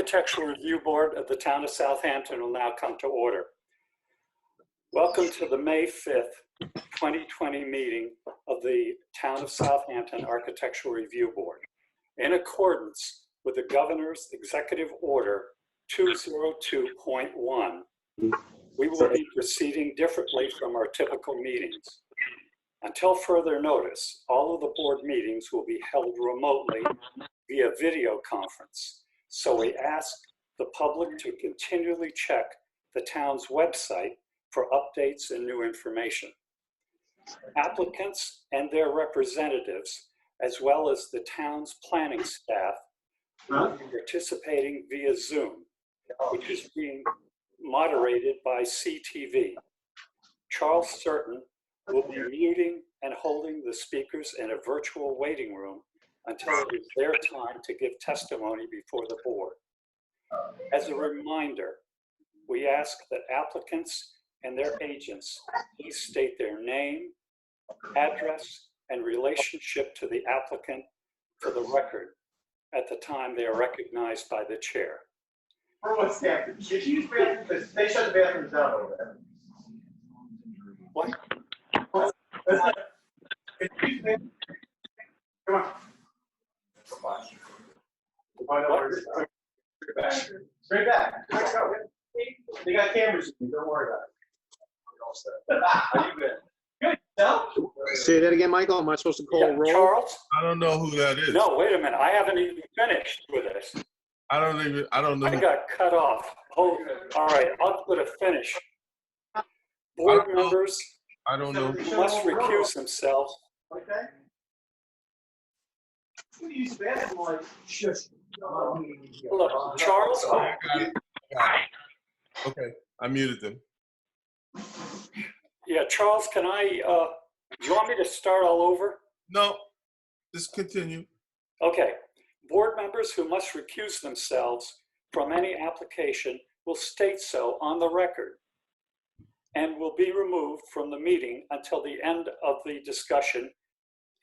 Architectural Review Board of the Town of Southampton will now come to order. Welcome to the May 5th, 2020 meeting of the Town of Southampton Architectural Review Board. In accordance with the Governor's Executive Order 202.1, we will be proceeding differently from our typical meetings. Until further notice, all of the board meetings will be held remotely via video conference. So we ask the public to continually check the town's website for updates and new information. Applicants and their representatives, as well as the town's planning staff, will be participating via Zoom, which is being moderated by CTV. Charles Certain will be muting and holding the speakers in a virtual waiting room until it is their time to give testimony before the board. As a reminder, we ask that applicants and their agents please state their name, address, and relationship to the applicant for the record at the time they are recognized by the chair. For what step? Did you use bathrooms? Because they shut the bathrooms down over there. What? Come on. Straight back. They got cameras. Don't worry about it. How you been? Good. No? Say that again, Michael. Am I supposed to call a roll? Charles? I don't know who that is. No, wait a minute. I haven't even finished with this. I don't know. I got cut off. Oh, all right. I'll put a finish. Board members I don't know. must recuse themselves. Okay. You use the bathroom like just. Look, Charles, Okay, I muted them. yeah, Charles, can I, do you want me to start all over? No, just continue. Okay. Board members who must recuse themselves from any application will state so on the record and will be removed from the meeting until the end of the discussion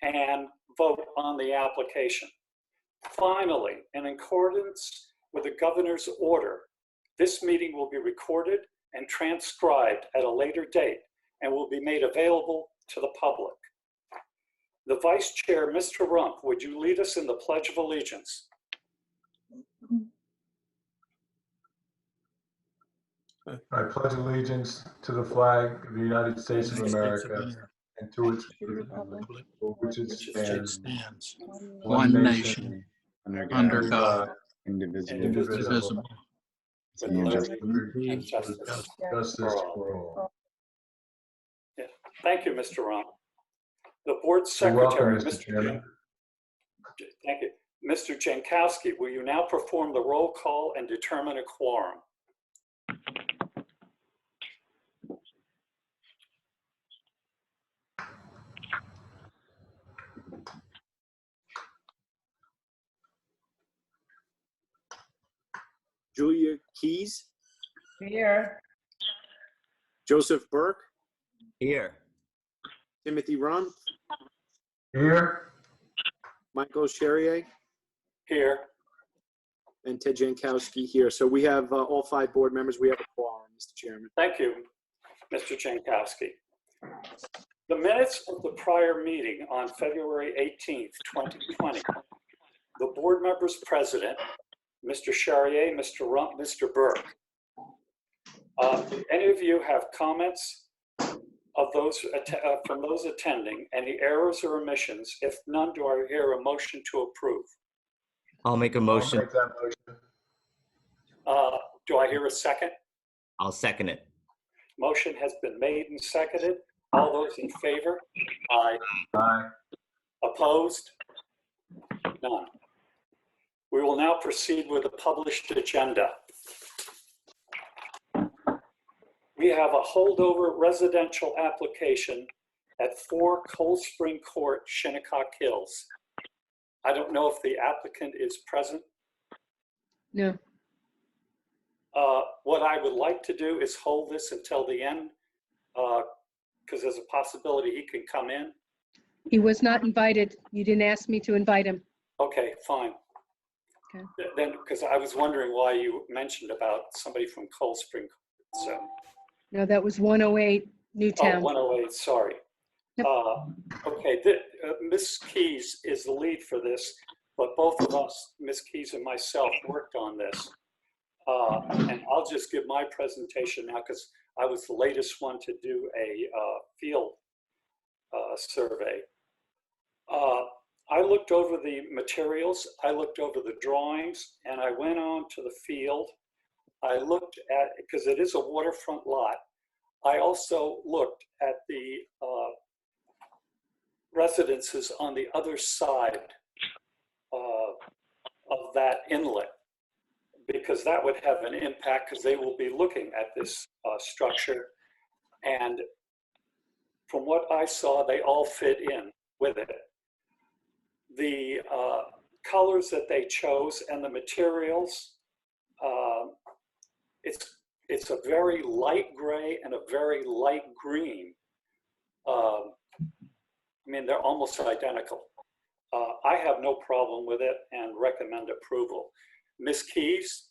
and vote on the application. Finally, in accordance with the governor's order, this meeting will be recorded and transcribed at a later date and will be made available to the public. The Vice Chair, Mr. Rump, would you lead us in the Pledge of Allegiance? I pledge allegiance to the flag of the United States of America and to its republic for which it stands, one nation, under God, indivisible, With liberty and justice for all. Yeah. Thank you, Mr. Rump. The board secretary, You're welcome, Mr. Chairman. Thank you. Mr. Jankowski, will you now perform the roll call and determine a quorum? Julia Keys, Here. Joseph Burke, Here. Timothy Rump, Here, Michael Sherrier, Here. and Ted Jankowski here. So we have all 5 board members. We have a quorum, Mr. Chairman. Thank you, Mr. Jankowski. The minutes of the prior meeting on February 18th, 2020, the board members present, Mr. Charrier, Mr. Rump, Mr. Burke. Do any of you have comments of those from those attending? Any errors or omissions? If none, do I hear a motion to approve? I'll make a I'll motion. make that motion. Do I hear a second? I'll second it. Motion has been made and seconded. All those in favor? Aye. Aye. Opposed? None. We will now proceed with the published agenda. We have a holdover residential application at 4 Cold Spring Court, Shinnecock Hills. I don't know if the applicant is present. No. What I would like to do is hold this until the end, because there's a possibility he can come in. He was not invited. You didn't ask me to invite him. Okay, fine. Then, because I was wondering why you mentioned about somebody from Cold Spring. So, No, that was 108 oh, Newtown. 108, sorry. Yep. Okay, Ms. Keys is the lead for this, but both of us, Ms. Keys and myself, worked on this. And I'll just give my presentation now because I was the latest one to do a field survey. I looked over the materials, I looked over the drawings, and I went on to the field. I looked at, because it is a waterfront lot, I also looked at the residences on the other side of that inlet, because that would have an impact because they will be looking at this structure. And from what I saw, they all fit in with it. The colors that they chose and the materials, it's a very light gray and a very light green. I mean, they're almost identical. I have no problem with it and recommend approval. Ms. Keys?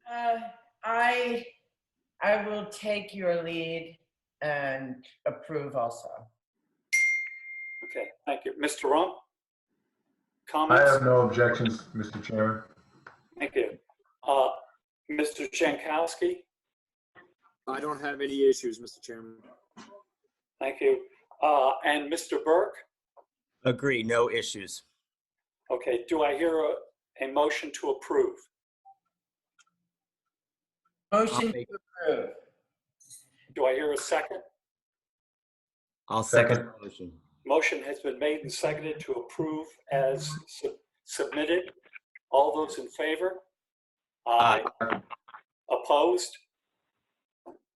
I will take your lead and approve also. Okay, thank you. Mr. Rump? I Comments? have no objections, Mr. Chairman. Thank you. Mr. Jankowski? I don't have any issues, Mr. Chairman. Thank you. And Mr. Burke? Agree, no issues. Okay, do I hear a motion to approve? Motion make- to approve. Do I hear a second? I'll second Second. the motion. Motion has been made and seconded to approve as submitted. All those in favor? Aye. Opposed?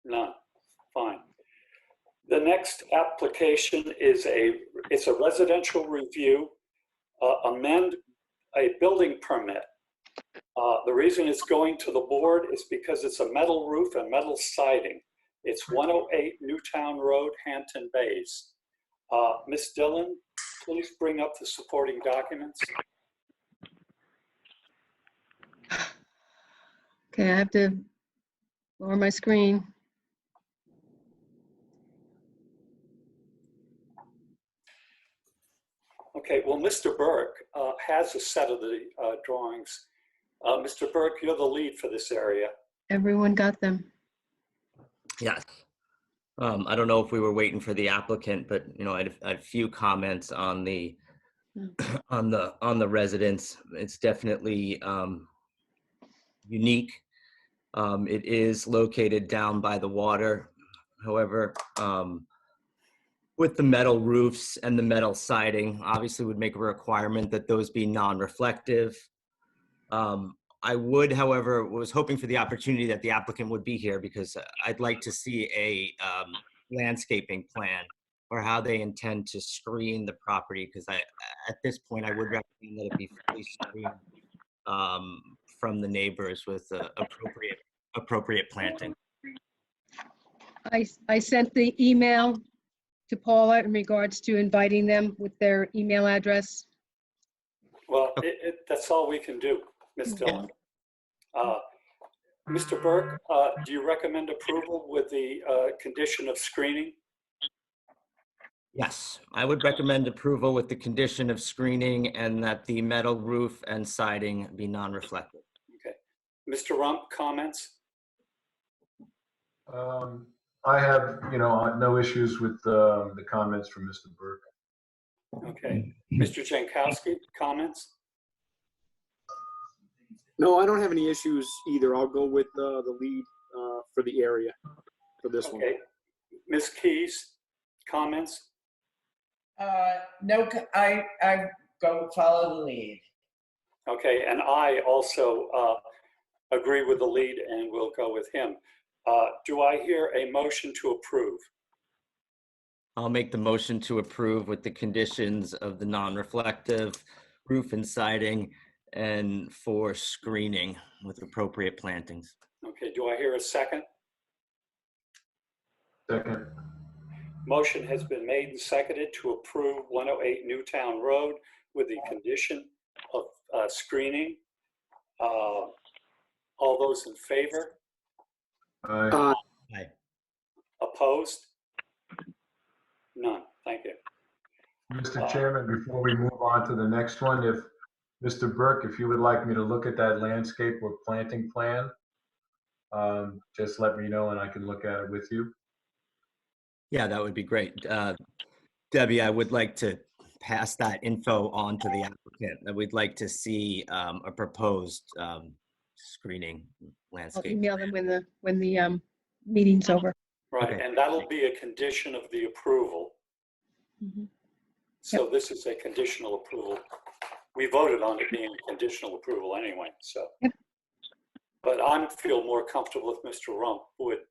None. Fine. The next application is it's a residential review, amend a building permit. The reason it's going to the board is because it's a metal roof and metal siding. It's 108 Newtown Road, Hampton Bays. Ms. Dillon, please bring up the supporting documents. Okay, I have to lower my screen. Okay, well, Mr. Burke has a set of the drawings. Mr. Burke, you're the lead for this area. Everyone got them. Yes. I don't know if we were waiting for the applicant, but I had a few comments on the on the residence. It's definitely unique. It is located down by the water. However, with the metal roofs and the metal siding, obviously would make a requirement that those be non-reflective. I would, however, was hoping for the opportunity that the applicant would be here because I'd like to see a landscaping plan or how they intend to screen the property, because at this point, I would recommend that it be fully screened from the neighbors with appropriate planting. I sent the email to Paula in regards to inviting them with their email address. Well, that's all we can do, Ms. Dillon. Mr. Burke, do you recommend approval with the condition of screening? Yes, I would recommend approval with the condition of screening and that the metal roof and siding be non-reflective. Okay. Mr. Rump, comments? I have, no issues with the comments from Mr. Burke. Okay. Mr. Jankowski, comments? No, I don't have any issues either. I'll go with the lead for the area for this one. Okay. Ms. Keys, comments? No, I go follow the lead. Okay, and I also agree with the lead and will go with him. Do I hear a motion to approve? I'll make the motion to approve with the conditions of the non-reflective roof and siding and for screening with appropriate plantings. Okay, do I hear a second? Second. Motion has been made and seconded to approve 108 Newtown Road with the condition of screening. All those in favor? Aye. Opposed? None. Thank you. Mr. Chairman, before we move on to the next one, if, Mr. Burke, if you would like me to look at that landscape or planting plan, just let me know and I can look at it with you. Yeah, that would be great. Debbie, I would like to pass that info on to the applicant. That we'd like to see a proposed screening I'll landscape. email them when the meeting's over. Right, Okay. and that'll be a condition of the approval. Mhm. So this is a conditional approval. We voted on it being a conditional approval anyway, so. Yep. But I feel more comfortable if Mr. Rump would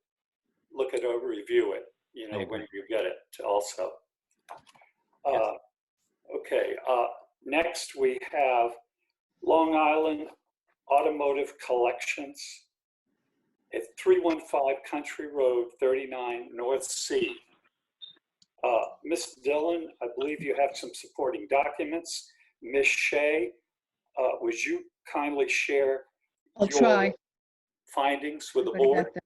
look at or review it, you know, I agree. when you get it also. Yes. Okay, next we have Long Island Automotive Collections at 315 Country Road, 39 North Sea. Ms. Dillon, I believe you have some supporting documents. Ms. Shea, would you kindly share I'll your try. findings with the Everybody board? got that?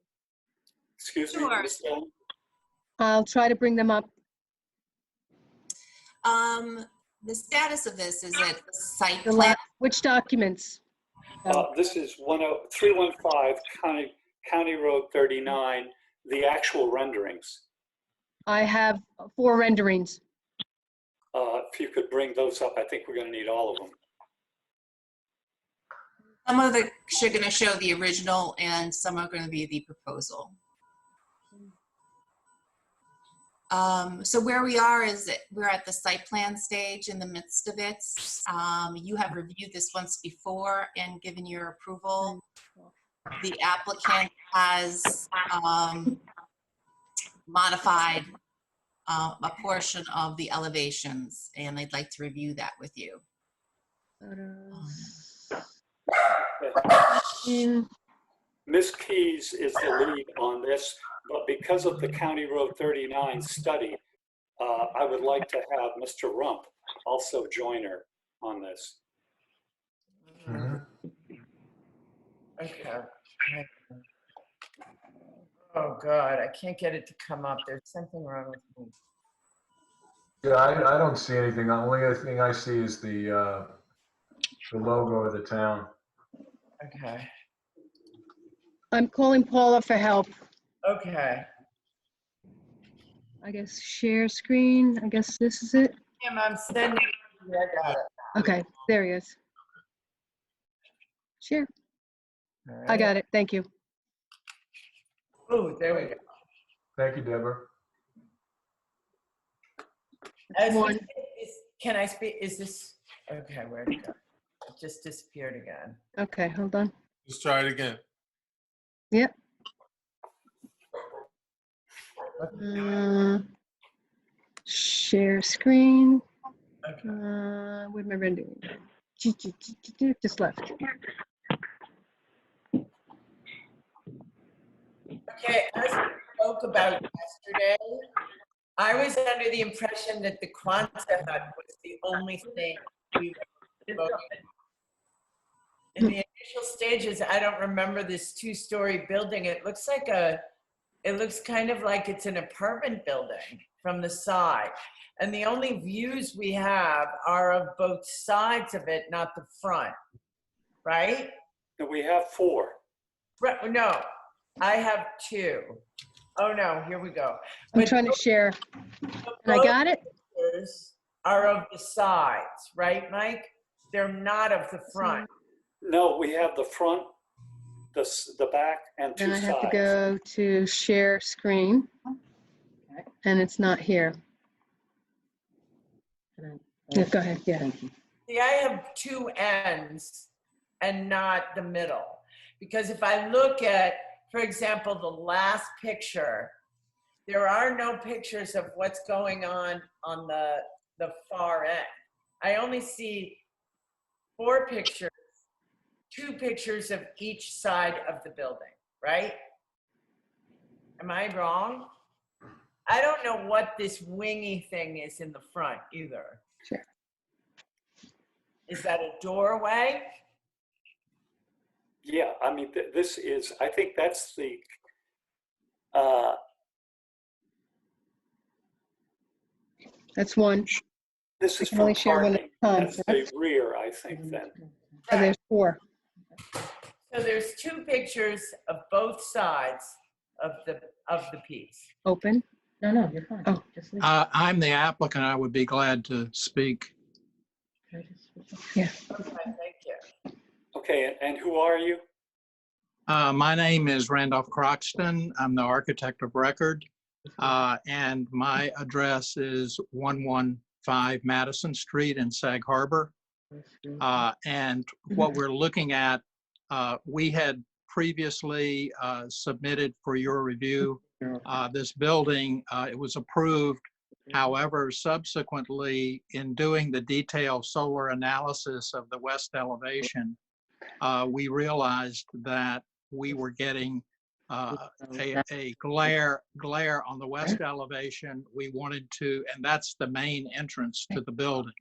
Excuse me, Sure. Ms. Dillon? I'll try to bring them up. The status of this is it the site The plan? which documents? This is 315 County Road 39, the actual renderings. I have 4 renderings. If you could bring those up, I think we're going to need all of them. Some of the are going to show the original and some are going to be the proposal. So where we are is that we're at the site plan stage in the midst of it. You have reviewed this once before and given your approval. The applicant has modified a portion of the elevations, and I'd like to review that with you. Ms. Keys is the lead on this, but because of the County Road 39 study, I would like to have Mr. Rump also join her on this. Okay. Oh, God, I can't get it to come up. There's something wrong with me. Yeah, I don't see anything. The only thing I see is the logo of the town. Okay. I'm calling Paula for help. Okay. I guess share screen. I guess this is it. Kim, I'm sending you. I got it. Okay, there he is. Share. All I right. got it. Thank you. Oh, there we go. Thank you, Deborah. One. Can I speak? Is this? Okay, where'd it go? It just disappeared again. Okay, hold on. Let's try it again. Yep. Share screen. Okay. What am I rendering? Just left. Okay, as we spoke about yesterday, I was under the impression that the Quonset hut was the only thing we were voting. In the initial stages, I don't remember this 2-story building. It looks kind of like it's an apartment building from the side. And the only views we have are of both sides of it, not the front, right? And we have 4. Right, no, I have 2. Oh no, here we go. I'm But trying to share. And I both got it? pictures are of the sides, right, Mike? They're not of the front. No, we have the front, the back, and 2 Then I sides. have to go to share screen. And it's not here. Yeah, go ahead, yeah. See, I have 2 ends and not the middle. Because if I look at, for example, the last picture, there are no pictures of what's going on the far end. I only see 4 pictures, 2 pictures of each side of the building, right? Am I wrong? I don't know what this wingy thing is in the front either. Sure. Is that a doorway? Yeah, I mean, this is, I think that's the, That's one. this I is can for only share one at parking. a time. That's the rear, I think, then. So there's four. So there's two pictures of both sides of the piece. Open. No, you're fine. Oh. Just leave. I'm the applicant. I would be glad to speak. Okay, thank you. Okay, and who are you? My name is Randolph Croxton. I'm the architect of record. And my address is 115 Madison Street in Sag Harbor. And what we're looking at, we had previously submitted for your review this building. It was approved. However, subsequently, in doing the detailed solar analysis of the west elevation, we realized that we were getting a glare on the west elevation. We wanted to, and that's the main entrance to the building.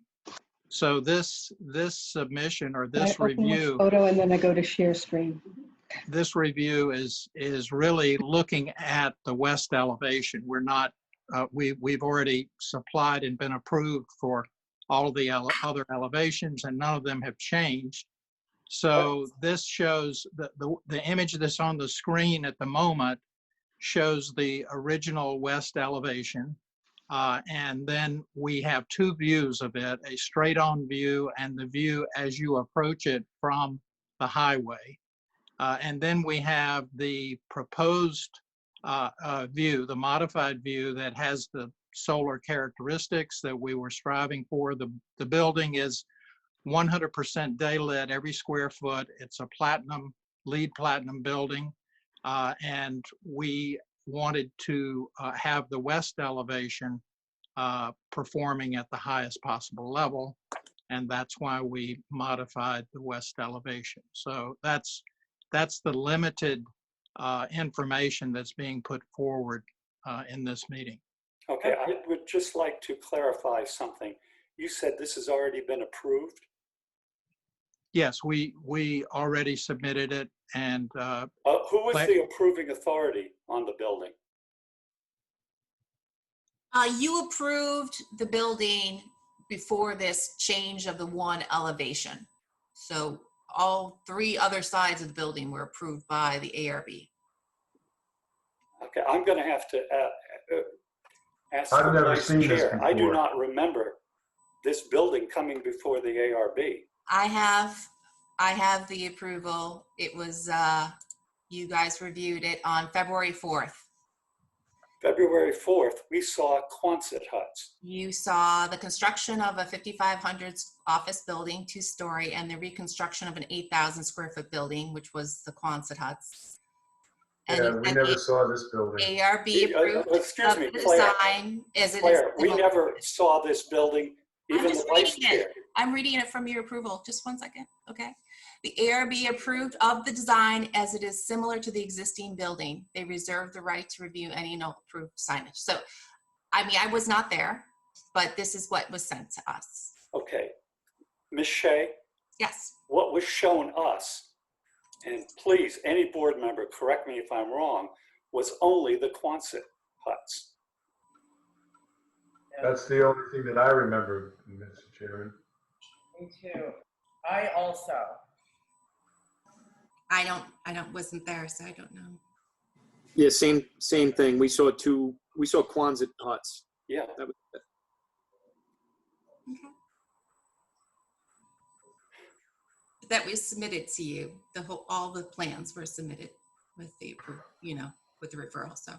So this submission or this I open review, photo and then I go to share screen. this review is really looking at the west elevation. We're not, we've already supplied and been approved for all the other elevations, and none of them have changed. So this shows the image that's on the screen at the moment shows the original west elevation. And then we have two views of it, a straight on view and the view as you approach it from the highway. And then we have the proposed view, the modified view that has the solar characteristics that we were striving for. The building is 100% day lit every square foot. It's a LEED platinum building. And we wanted to have the west elevation performing at the highest possible level. And that's why we modified the west elevation. So that's the limited information that's being put forward in this meeting. Okay, I would just like to clarify something. You said this has already been approved? Yes, we already submitted it, and Who was the approving authority on the building? You approved the building before this change of the one elevation. So all three other sides of the building were approved by the ARB. Okay, I'm going to have to ask I've the never vice seen this chair. I do before. not remember this building coming before the ARB. I have the approval. It was, you guys reviewed it on February 4th. February 4th, we saw Quonset huts. You saw the construction of a 5,500 office building, 2-story, and the reconstruction of an 8,000 square foot building, which was the Quonset huts. Yeah, we never saw this building. ARB approved Excuse of me, the Claire. design as it Claire, is. we never saw this building, even I'm the just vice reading it. chair. I'm reading it from your approval. Just one second, okay? The ARB approved of the design as it is similar to the existing building. They reserve the right to review any no approved signage. So, I mean, I was not there, but this is what was sent to us. Okay. Ms. Shea, Yes. what was shown us, and please, any board member, correct me if I'm wrong, was only the Quonset huts. That's the only thing that I remember, Mr. Chairman. Me too. I also. Wasn't there, so I don't know. Yeah, same thing. We saw Quonset huts. Yeah. That was it. Okay. That was submitted to you. All the plans were submitted with the, with the referral, so.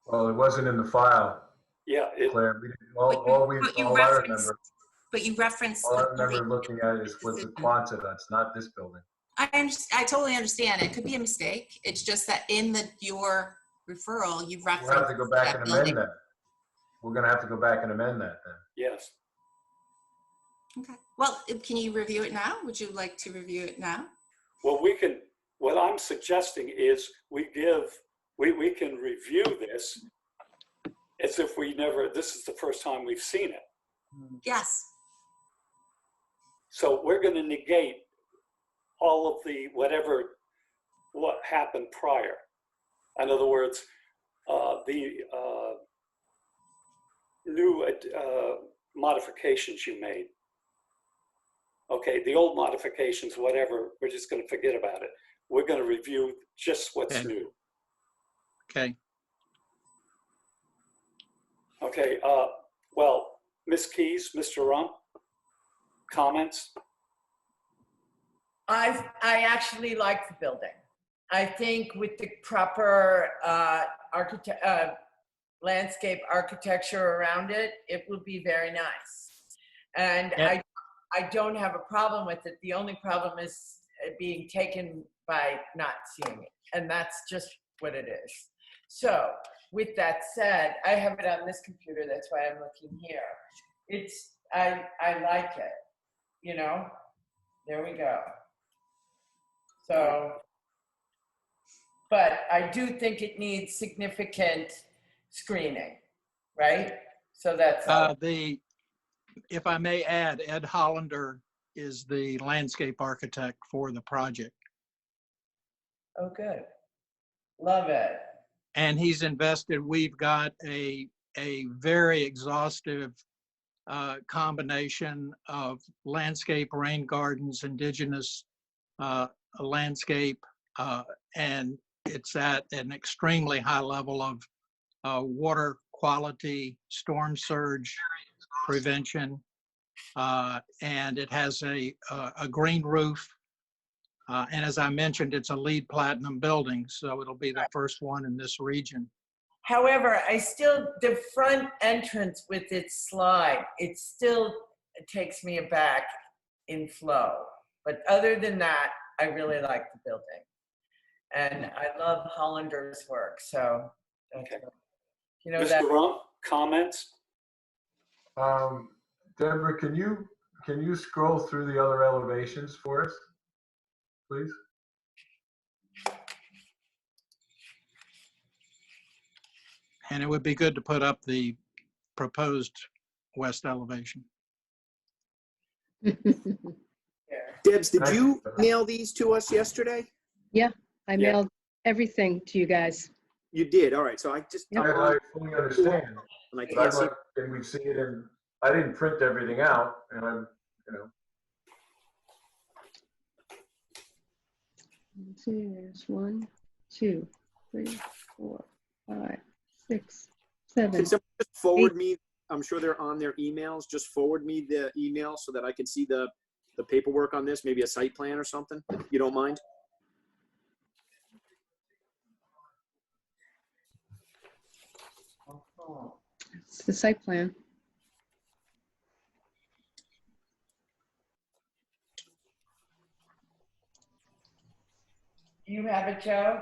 Well, it wasn't in the file, Yeah, Claire. All I remember looking at was the Quonset huts, not this building. I totally understand. It could be a mistake. It's just that in your referral, you referenced. We'll have to go back and building. amend that. We're gonna have to go back and amend that then. yes. Okay. Well, can you review it now? Would you like to review it now? Well, what I'm suggesting is we can review this as if this is the first time we've seen it. Yes. So we're going to negate all of the what happened prior. In other words, the new modifications you made. Okay, the old modifications, whatever, we're just going to forget about it. We're going to review just what's Okay. new. Okay. Okay, well, Ms. Keys, Mr. Rump, comments? I actually like the building. I think with the proper landscape architecture around it, it will be very nice. And Yeah. I don't have a problem with it. The only problem is it being taken by not seeing it. And that's just what it is. So with that said, I have it on this computer. That's why I'm looking here. I like it, you know, there we go. So, but I do think it needs significant screening, right? So that's if I may add, Ed Hollander is the landscape architect for the project. oh, good. Love it. And he's invested, we've got a very exhaustive combination of landscape, rain gardens, indigenous landscape, and it's at an extremely high level of water quality, storm surge prevention, and it has a green roof. And as I mentioned, it's a LEED Platinum building, so it'll be the first one in this region. However, the front entrance with its slide, it takes me aback in flow. But other than that, I really like the building. And I love Hollander's work, so. Okay. You know, Mr. Rump, comments? Deborah, can you scroll through the other elevations for us, please? And it would be good to put up the proposed west elevation. Debs, did you mail these to us yesterday? I mailed everything to you guys. You did. All right. So I just Yep. I fully understand. and I But can't see. Can we see it in, I didn't print everything out, and I'm, you know. Let's see, there's 1, 2, 3, 4, 5, 6, 7. Can someone just forward me? I'm sure they're on their emails. Just forward me the email so that I can see the paperwork on this, maybe a site plan or something, if you don't mind. It's the site plan. Do you have it, Joe?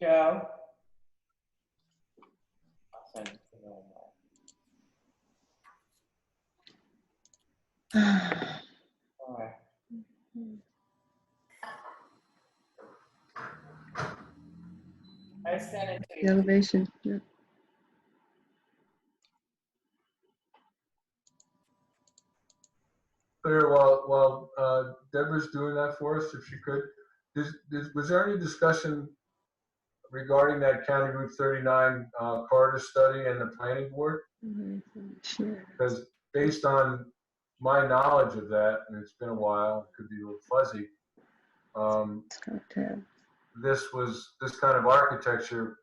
Joe? I'll send it to you. All right. I sent it to The you. elevation. Yeah. Clear, while Deborah's doing that for us, if she could, was there any discussion regarding that County Route 39 corridor study and the planning board? Sure. Because based on my knowledge of that, and it's been a while, it could be a little fuzzy, this kind of architecture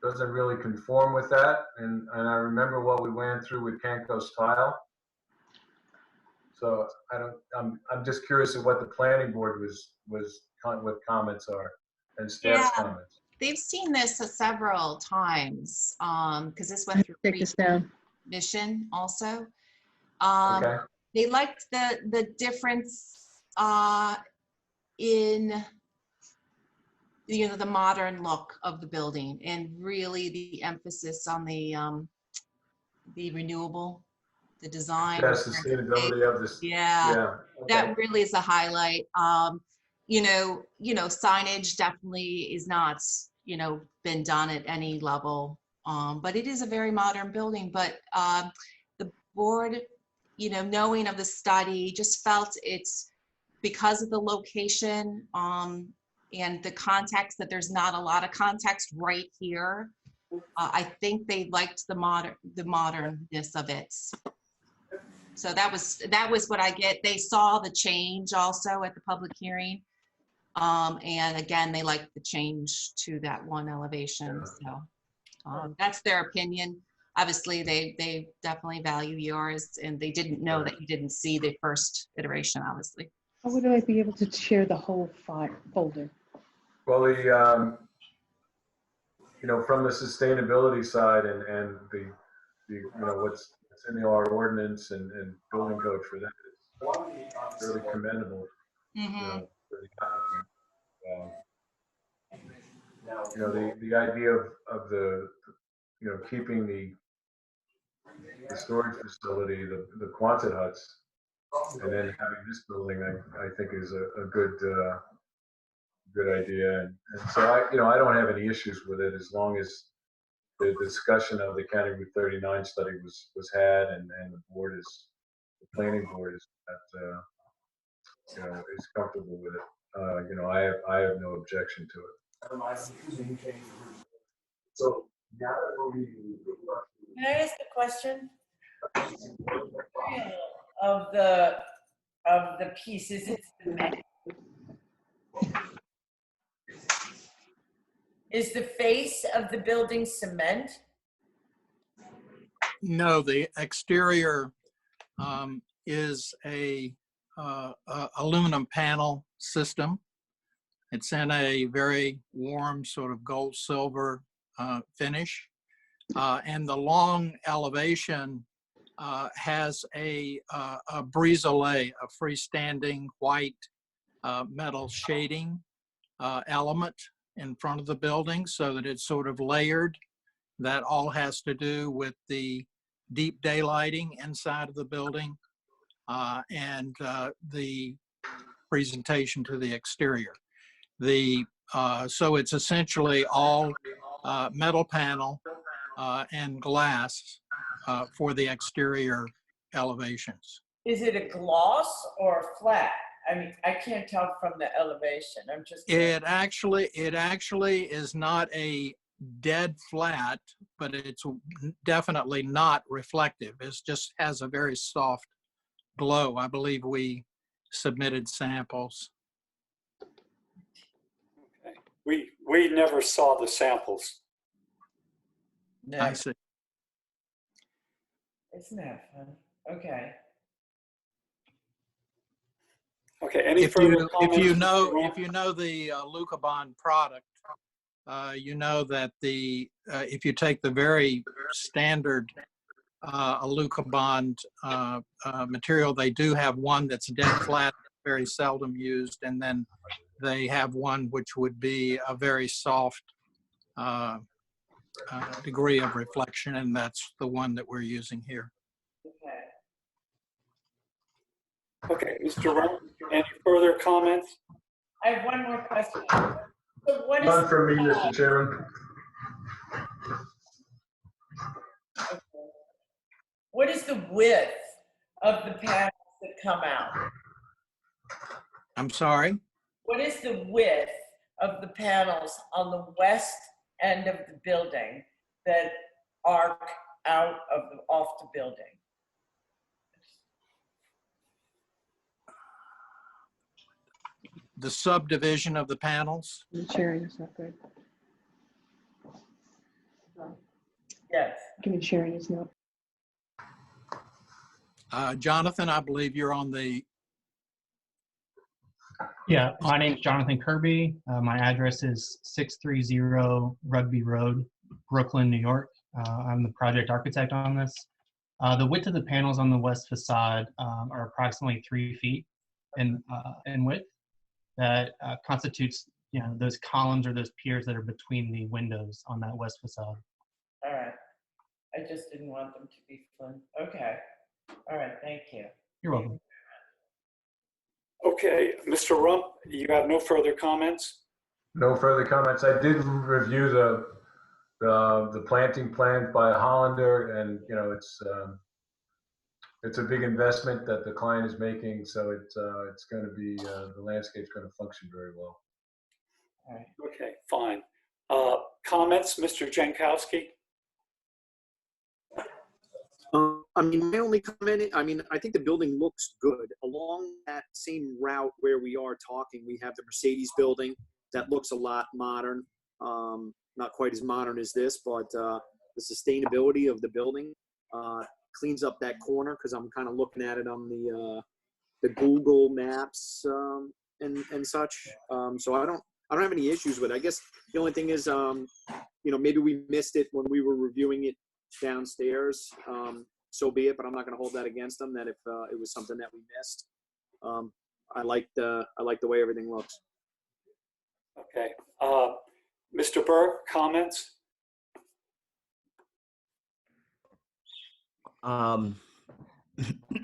doesn't really conform with that. And I remember what we went through with Canco's tile. So I'm just curious of what the planning board what comments are and staff's comments. They've seen this several times because this went through Take this down. mission also. Okay. They liked the difference in the modern look of the building and really the emphasis on the renewable, the design. Yeah, sustainability of this. Yeah. Okay. That really is a highlight. Signage definitely is not, been done at any level. But it is a very modern building, but the board, you know, knowing of the study, just felt it's because of the location and the context, that there's not a lot of context right here. I think they liked the modernness of it. So that was what I get. They saw the change also at the public hearing. And again, they liked the change to that one elevation. So that's their opinion. Obviously, they definitely value yours, and they didn't know that you didn't see the first iteration, obviously. How would I be able to share the whole folder? Well, you know, from the sustainability side and the you know, what's in our ordinance and building code for that is really commendable. You know, for the applicant. You know, the idea of the, you know, keeping the storage facility, the Quonset huts, and then having this building, I think is a good idea. And so I, you know, I don't have any issues with it as long as the discussion of the County Route 39 study was had, and the planning board is you know, is comfortable with it. You know, I have no objection to it. So now that we're reading. Can I ask a question? Of the pieces, it's cement. Is the face of the building cement? No, the exterior is a aluminum panel system. It's in a very warm sort of gold silver finish. And the long elevation has a brise-soleil, a freestanding white metal shading element in front of the building, so that it's sort of layered. That all has to do with the deep daylighting inside of the building and the presentation to the exterior. So it's essentially all metal panel and glass for the exterior elevations. Is it a gloss or a flat? I mean, I can't tell from the elevation. I'm just. It actually is not a dead flat, but it's definitely not reflective. It just has a very soft glow. I believe we submitted samples. Okay. We never saw the samples. No. I see. Isn't that fun? Okay. Okay. Any If further you comments? know the Lucabond product, you know that if you take the very standard Lucabond material, they do have one that's dead flat, very seldom used, and then they have one which would be a very soft degree of reflection, and that's the one that we're using here. Okay, Mr. Rump, any further comments? I have one more question. So what is None from me, Mr. Chairman. What is the width of the panels that come out? I'm sorry? What is the width of the panels on the west end of the building that arc out of off the building? The subdivision of the panels? Sharing is not good. Yes. Give me sharing is not. Jonathan, I believe you're on the. Yeah, my name's Jonathan Kirby. My address is 630 Rugby Road, Brooklyn, New York. I'm the project architect on this. The width of the panels on the west facade are approximately 3 feet in width. That constitutes, you know, those columns or those piers that are between the windows on that west facade. All right. I just didn't want them to be fun. Okay. All right. Thank you. You're welcome. Okay, Mr. Rump, you have no further comments? No further comments. I did review the planting plan by Hollander, and it's a big investment that the client is making, so it's going to be the landscape's going to function very well. Okay, fine. Comments, Mr. Jankowski? I mean, my only comment, I think the building looks good. Along that same route where we are talking, we have the Mercedes building that looks a lot modern. Not quite as modern as this, but the sustainability of the building cleans up that corner, because I'm kind of looking at it on the Google Maps and such. So I don't have any issues with it. I guess the only thing is, maybe we missed it when we were reviewing it downstairs. So be it, but I'm not going to hold that against them, that if it was something that we missed. I like the way everything looks. Okay. Mr. Burke, comments? No,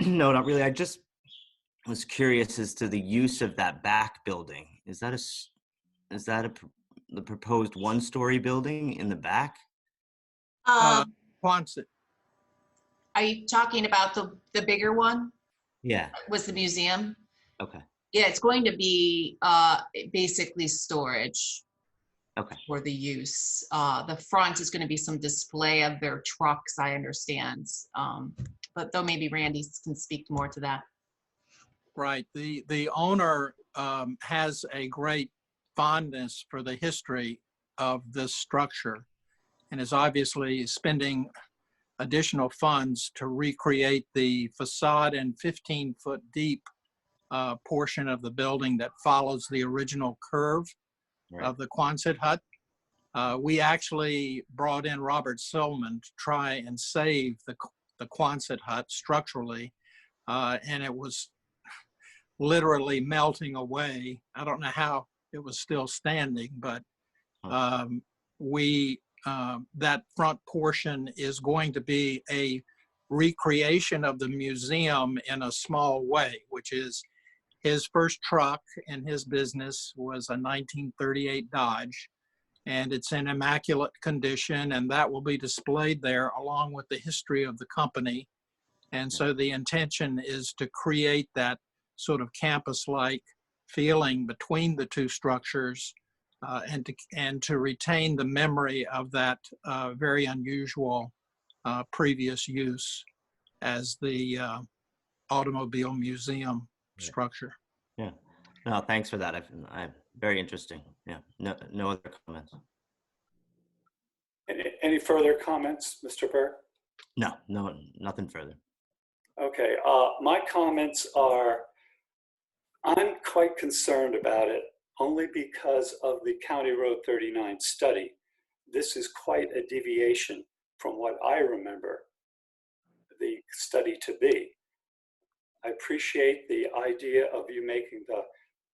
not really. I just was curious as to the use of that back building. Is that the proposed one-story building in the back? Quonset. Are you talking about the bigger one? Yeah. Was the museum? Okay. Yeah, it's going to be basically storage. Okay. For the use. The front is going to be some display of their trucks, I understand. But though maybe Randy can speak more to that. Right. The owner has a great fondness for the history of this structure and is obviously spending additional funds to recreate the facade and 15-foot deep portion of the building that follows the original curve of the Quonset hut. We actually brought in Robert Silman to try and save the Quonset hut structurally, and it was literally melting away. I don't know how it was still standing, but that front portion is going to be a recreation of the museum in a small way, which is his first truck in his business was a 1938 Dodge, and it's in immaculate condition, and that will be displayed there along with the history of the company. And so the intention is to create that sort of campus-like feeling between the two structures, and to retain the memory of that very unusual previous use as the automobile museum structure. Yeah. No, thanks for that. I very interesting. Yeah. No other comments. Any further comments, Mr. Burke? No, nothing further. Okay. My comments are, I'm quite concerned about it only because of the County Road 39 study. This is quite a deviation from what I remember the study to be. I appreciate the idea of you making the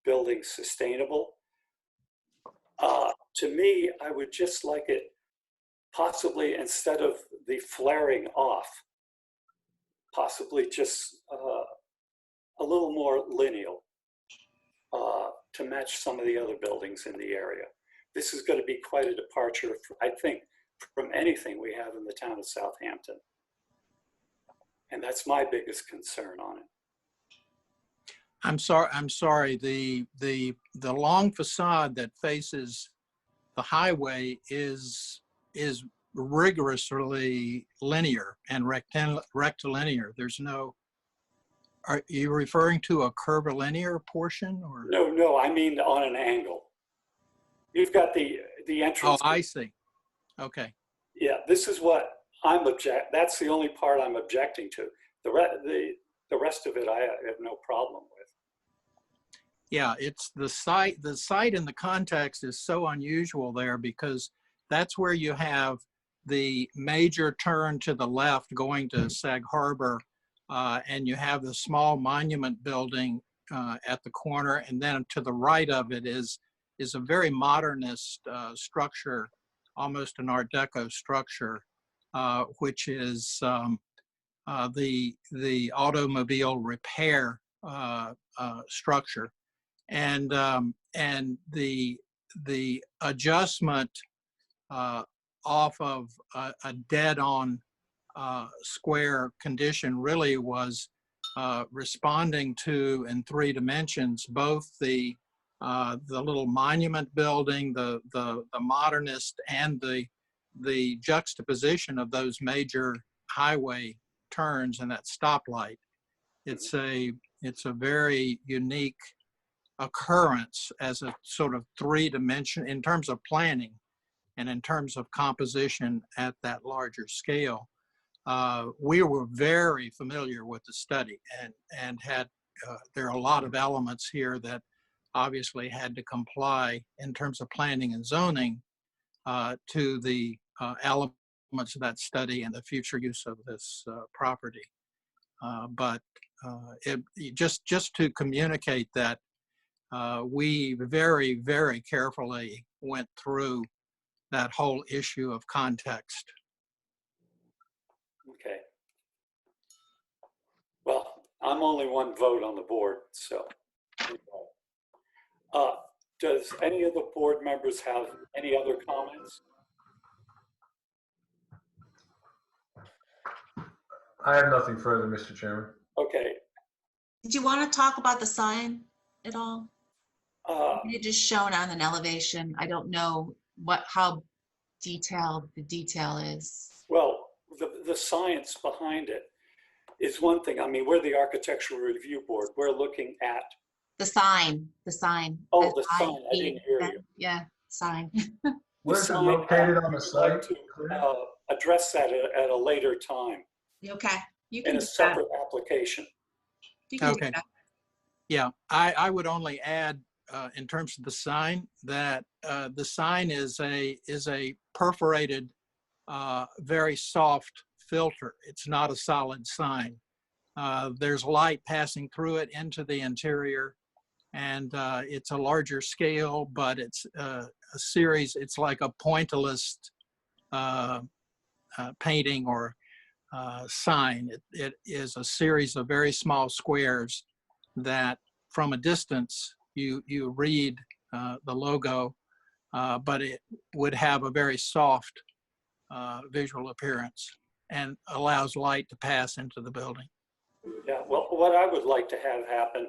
building sustainable. To me, I would just like it possibly, instead of the flaring off, possibly just a little more lineal to match some of the other buildings in the area. This is going to be quite a departure, I think, from anything we have in the town of Southampton. And that's my biggest concern on it. I'm sorry. The long facade that faces the highway is rigorously linear and rectilinear. There's no. Are you referring to a curvilinear portion, or? No, I mean on an angle. You've got the entrance. Oh, I see. Okay. Yeah, this is what that's the only part I'm objecting to. The rest of it I have no problem with. Yeah, it's the site in the context is so unusual there, because that's where you have the major turn to the left going to Sag Harbor, and you have the small monument building at the corner, and then to the right of it is a very modernist structure, almost an Art Deco structure, which is the automobile repair structure. And the adjustment off of a dead-on square condition really was responding to, in 3 dimensions, both the little monument building, the modernist, and the juxtaposition of those major highway turns and that stoplight. It's a very unique occurrence as a sort of 3-dimension in terms of planning and in terms of composition at that larger scale. We were very familiar with the study and had, there are a lot of elements here that obviously had to comply in terms of planning and zoning to the elements of that study and the future use of this property. But just to communicate that we very, very carefully went through that whole issue of context. Okay. Well, I'm only one vote on the board, so. Does any of the board members have any other comments? I have nothing further, Mr. Chairman. Okay. Did you want to talk about the sign at all? You're just shown on an elevation. I don't know how detailed the detail is. Well, the science behind it is one thing. I mean, we're the Architectural Review Board. We're looking at The sign. Oh, the sign. I didn't hear you. Yeah, sign. Where's it located on the I'd site? like to address that at a later time Okay. You can in a do that. separate application. You can do Okay. that. Yeah, I would only add in terms of the sign that the sign is a perforated, very soft filter. It's not a solid sign. There's light passing through it into the interior, and it's a larger scale, but it's a series. It's like a pointillist painting or sign. It is a series of very small squares that from a distance you read the logo, but it would have a very soft visual appearance and allows light to pass into the building. Yeah, well, what I would like to have happen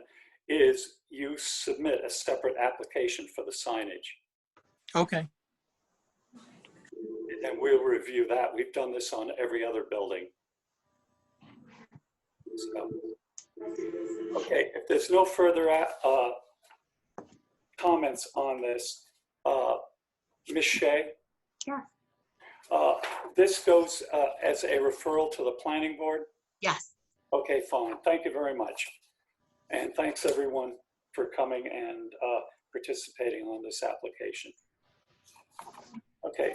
is you submit a separate application for the signage. Okay. And we'll review that. We've done this on every other building. So, okay, if there's no further comments on this, Ms. Shea? Yeah. This goes as a referral to the planning board? Yes. Okay, fine. Thank you very much. And thanks everyone for coming and participating on this application. Okay.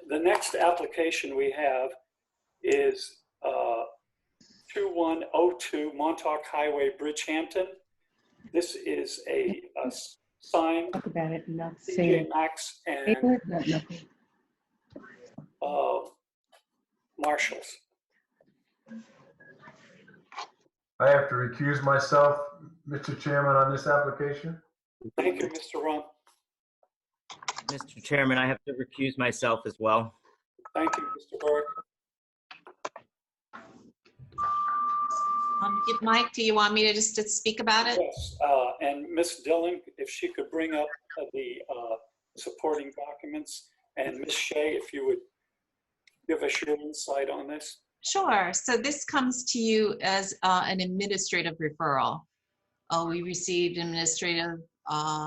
The next application we have is 2102 Montauk Highway, Bridgehampton. This is a sign, Talk about it and not say CJ it. Maxx and Nothing. Marshalls. I have to recuse myself, Mr. Chairman, on this application. Thank you, Mr. Rum. Mr. Chairman, I have to recuse myself as well. Thank you, Mr. Burke. Mike, do you want me to just to speak about it? Yes, and Ms. Dillon, if she could bring up the supporting documents, and Ms. Shea, if you would give us your insight on this. Sure. So this comes to you as an administrative referral. We received an administrative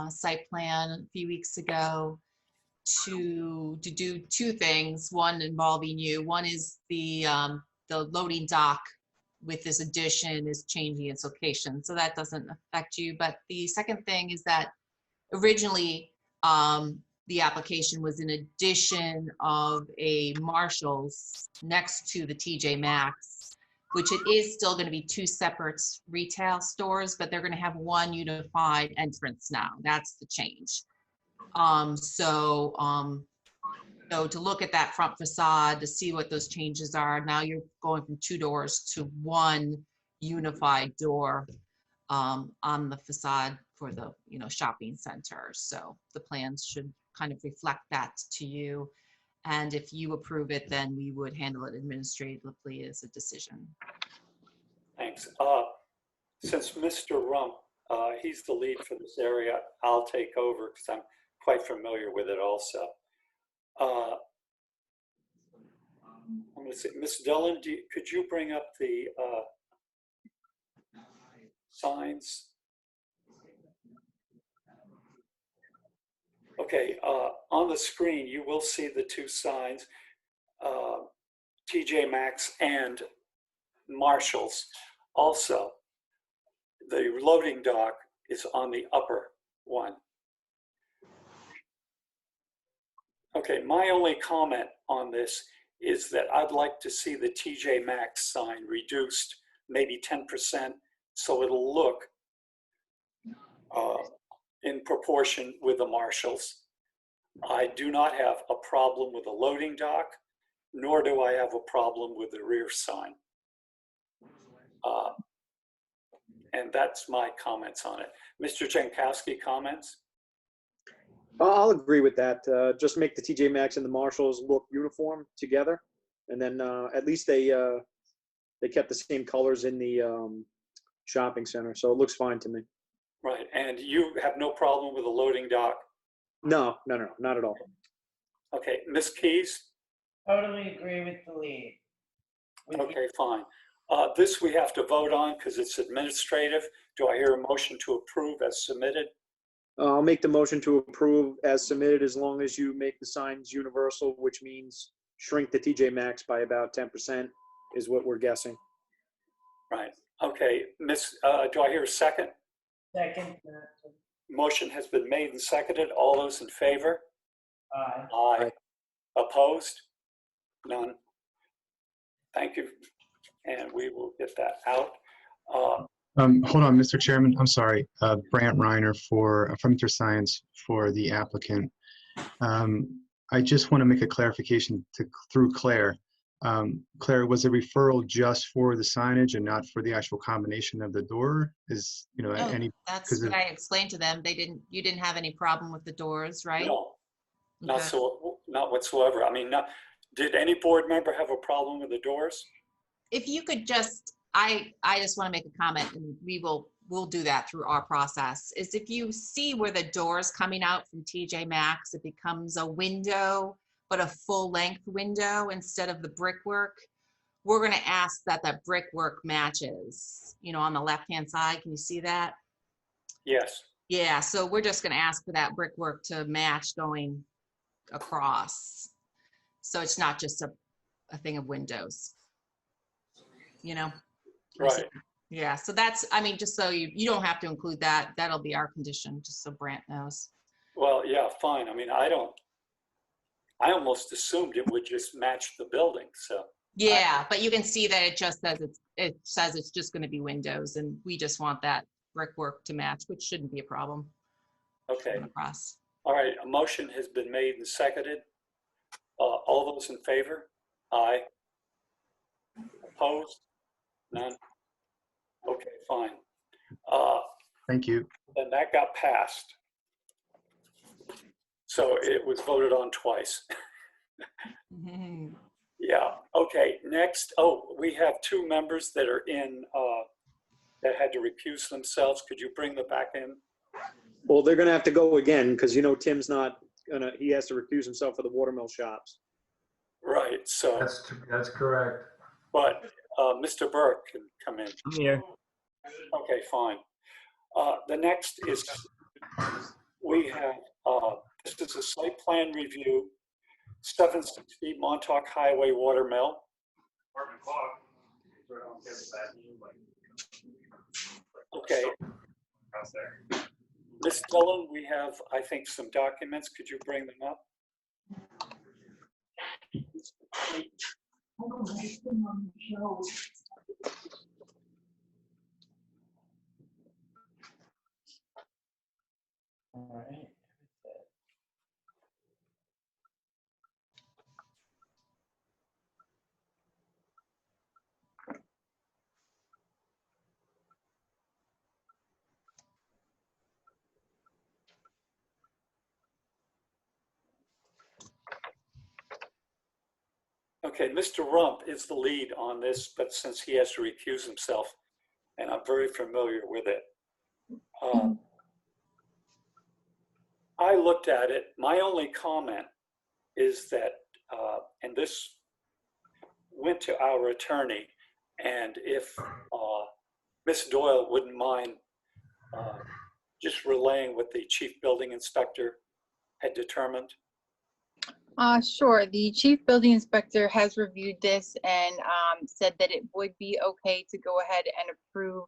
site plan a few weeks ago to do 2 things. One involving you. One is the loading dock with this addition is changing its location, so that doesn't affect you. But the second thing is that originally the application was an addition of a Marshall's next to the TJ Maxx, which it is still going to be 2 separate retail stores, but they're going to have one unified entrance now. That's the change. So to look at that front facade, to see what those changes are, now you're going from 2 doors to 1 unified door on the facade for the shopping center. So the plans should kind of reflect that to you. And if you approve it, then we would handle it administratively as a decision. Thanks. Since Mr. Rump, he's the lead for this area, I'll take over because I'm quite familiar with it also. I'm going to say, Ms. Dillon, could you bring up the signs? Okay, on the screen, you will see the two signs, TJ Maxx and Marshall's. Also, the loading dock is on the upper one. Okay, my only comment on this is that I'd like to see the TJ Maxx sign reduced maybe 10% so it'll look in proportion with the Marshalls. I do not have a problem with the loading dock, nor do I have a problem with the rear sign. And that's my comments on it. Mr. Jankowski, comments? I'll agree with that. Just make the TJ Maxx and the Marshalls look uniform together. And then at least they kept the same colors in the shopping center. So it looks fine to me. Right, and you have no problem with the loading dock? No, not at all. Okay, Ms. Keys? Totally agree with the lead. Okay, fine. This we have to vote on because it's administrative. Do I hear a motion to approve as submitted? I'll make the motion to approve as submitted as long as you make the signs universal, which means shrink the TJ Maxx by about 10% is what we're guessing. Right, okay. Do I hear a second? Second. Motion has been made and seconded. All those in favor? Aye. Aye. Opposed? None. Thank you. And we will get that out. Hold on, Mr. Chairman. I'm sorry. Brant Reiner for Affirmative Science for the applicant. I just want to make a clarification through Claire. Claire, was a referral just for the signage and not for the actual combination of the door? Is, you know, No, any? that's what I explained to them. You didn't have any problem with the doors, right? No, not Okay. not whatsoever. I mean, did any board member have a problem with the doors? If you could just, I just want to make a comment, and we'll do that through our process, is if you see where the door's coming out from TJ Maxx, it becomes a window, but a full length window instead of the brickwork. We're going to ask that that brickwork matches, you know, on the left-hand side. Can you see that? Yes. Yeah, so we're just going to ask for that brickwork to match going across. So it's not just a thing of windows, you know? Right. Yeah, so that's, I mean, just so you don't have to include that. That'll be our condition, just so Brant knows. Well, yeah, fine. I mean, I almost assumed it would just match the building, so. Yeah, but you can see that it just says it says it's just going to be windows, and we just want that brickwork to match, which shouldn't be a problem. Okay. Across. All right, a motion has been made and seconded. All those in favor? Aye. Opposed? None? Okay, fine. Thank you. Then that got passed. So it was voted on twice. Yeah, okay, next, we have two members that are in, that had to recuse themselves. Could you bring them back in? Well, they're going to have to go again because, you know, Tim's not he has to recuse himself for the watermill shops. Right, so. That's correct. But Mr. Burke can come in. I'm here. Okay, fine. The next is, we have, this is a site plan review, 760 Montauk Highway Watermill. Okay. Ms. Dillon, we have, I think, some documents. Could you bring them up? All right. Okay, Mr. Rump is the lead on this, but since he has to recuse himself, and I'm very familiar with it. I looked at it. My only comment is that, and this went to our attorney, and if Ms. Doyle wouldn't mind just relaying what the chief building inspector had determined. Sure. The chief building inspector has reviewed this and said that it would be okay to go ahead and approve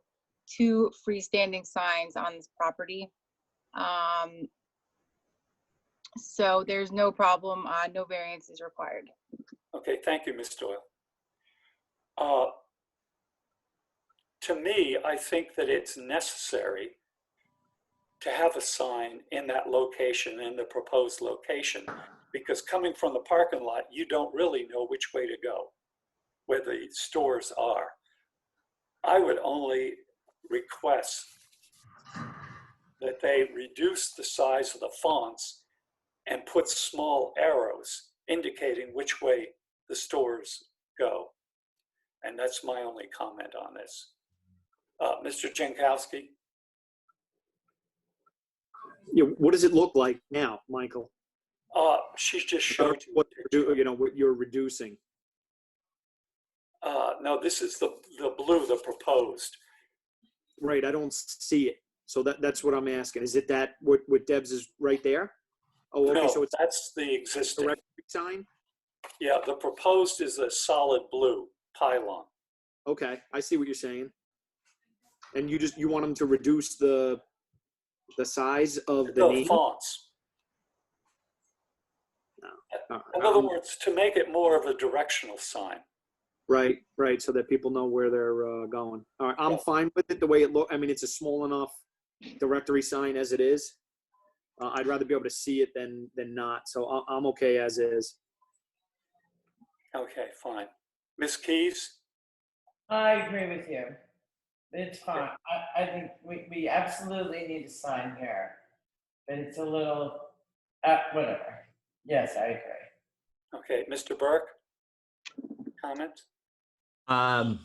2 freestanding signs on this property. So there's no problem, no variance is required. Okay, thank you, Ms. Doyle. To me, I think that it's necessary to have a sign in that location, in the proposed location, because coming from the parking lot, you don't really know which way to go, where the stores are. I would only request that they reduce the size of the fonts and put small arrows indicating which way the stores go. And that's my only comment on this. Mr. Jankowski? Yeah, what does it look like now, Michael? She's just showed you. What you're reducing. No, this is the blue, the proposed. Right, I don't see it. So that's what I'm asking. Is it that what Deb's is right there? Oh, okay. No, So it's that's the existing. directory sign. Yeah, the proposed is a solid blue pylon. Okay, I see what you're saying. And you want them to reduce the size of the name? Fonts. No. In other words, to make it more of a directional sign. Right. So that people know where they're going. All right, I'm fine with it the way it looks. I mean, it's a small enough directory sign as it is. I'd rather be able to see it than not. So I'm okay as is. Okay, fine. Ms. Keys? I agree with you. It's fine. I think we absolutely need a sign here, but it's a little, whatever. Yes, I agree. Okay, Mr. Burke? Comment? I'm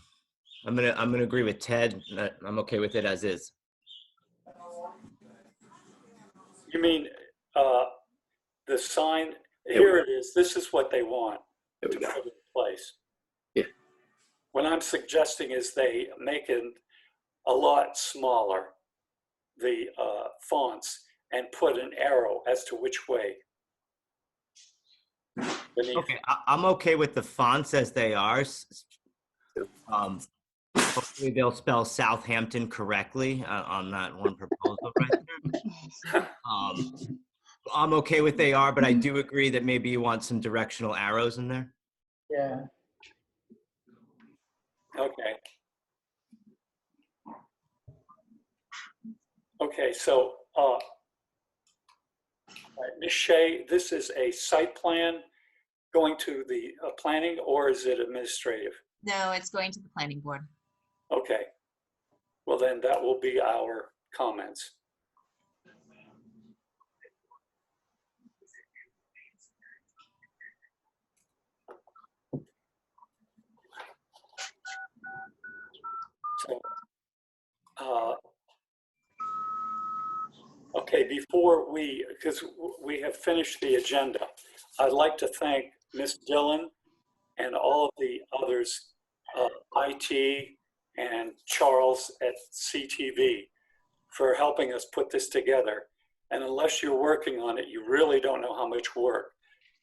gonna agree with Ted. I'm okay with it as is. You mean the sign, here it is, this is what they want to put in place. Yeah. What I'm suggesting is they make it a lot smaller, the fonts, and put an arrow as to which way. Okay, I'm okay with the fonts as they are. Hopefully they'll spell Southampton correctly on that one proposal right there. I'm okay with they are, but I do agree that maybe you want some directional arrows in there. Yeah. Okay. Okay, so Ms. Shea, this is a site plan going to the planning, or is it administrative? No, it's going to the planning board. Okay. Well, then that will be our comments. So, okay, before because we have finished the agenda, I'd like to thank Ms. Dillon and all of the others, IT and Charles at CTV, for helping us put this together. And unless you're working on it, you really don't know how much work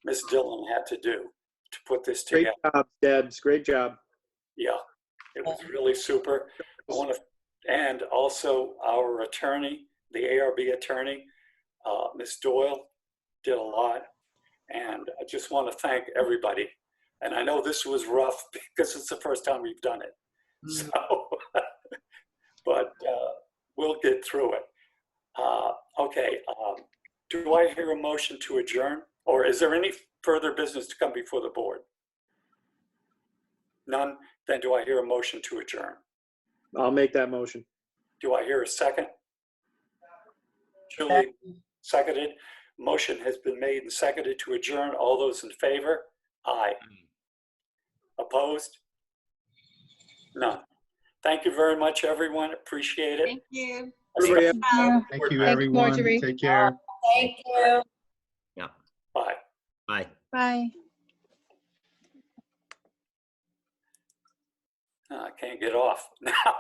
Ms. Dillon had to do to put this together. Great job, Debs. Great job. Yeah, it was really super. I want to, and also our attorney, the ARB attorney, Ms. Doyle, did a lot. And I just want to thank everybody. And I know this was rough because it's the first time we've done it. So, but we'll get through it. Okay, do I hear a motion to adjourn? Or is there any further business to come before the board? None? Then do I hear a motion to adjourn? I'll make that motion. Do I hear a second? Julie, seconded. Motion has been made and seconded to adjourn. All those in favor? Aye. Opposed? None. Thank you very much, everyone. Appreciate it. Thank you. Everybody have- Thank you, Thanks, everyone. Marjorie. Take care. Thank you. Bye. Bye. Bye. I can't get off now.